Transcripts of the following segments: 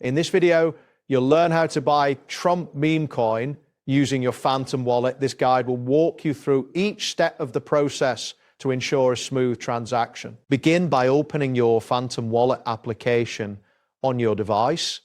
In this video, you'll learn how to buy Trump meme coin using your Phantom wallet. This guide will walk you through each step of the process to ensure a smooth transaction. Begin by opening your Phantom wallet application on your device.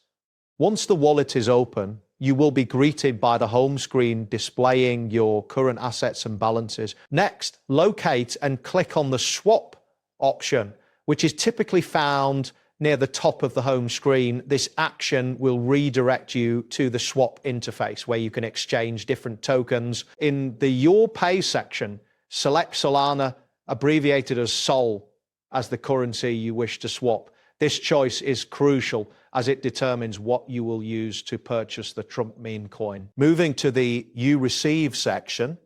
Once the wallet is open, you will be greeted by the home screen displaying your current assets and balances. Next, locate and click on the swap option, which is typically found near the top of the home screen. This action will redirect you to the swap interface where you can exchange different tokens. In the Your Pay section, select Solana, abbreviated as SOL, as the currency you wish to swap. This choice is crucial as it determines what you will use to purchase the Trump meme coin. Moving to the You Receive section,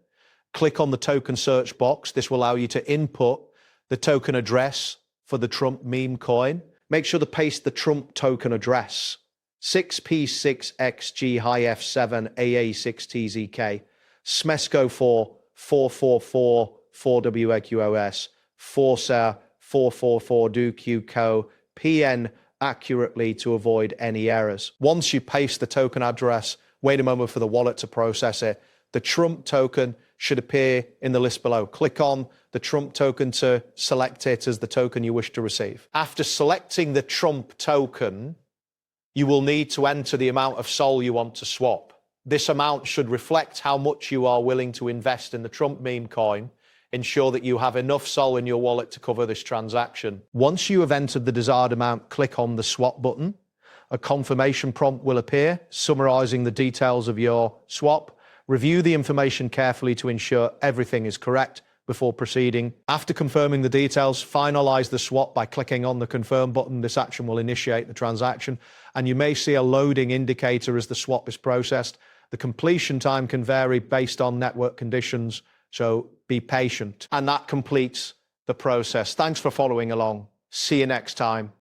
click on the token search box. This will allow you to input the token address for the Trump meme coin. Make sure to paste the Trump token address, 6P6XG-F7AA6TZK, SMESCO 444 4WQOS, Forcer 444DQCO, PN accurately to avoid any errors. Once you paste the token address, wait a moment for the wallet to process it. The Trump token should appear in the list below. Click on the Trump token to select it as the token you wish to receive. After selecting the Trump token, you will need to enter the amount of SOL you want to swap. This amount should reflect how much you are willing to invest in the Trump meme coin. Ensure that you have enough SOL in your wallet to cover this transaction. Once you have entered the desired amount, click on the swap button. A confirmation prompt will appear, summarizing the details of your swap. Review the information carefully to ensure everything is correct before proceeding. After confirming the details, finalize the swap by clicking on the confirm button. This action will initiate the transaction, and you may see a loading indicator as the swap is processed. The completion time can vary based on network conditions, so be patient. And that completes the process. Thanks for following along. See you next time.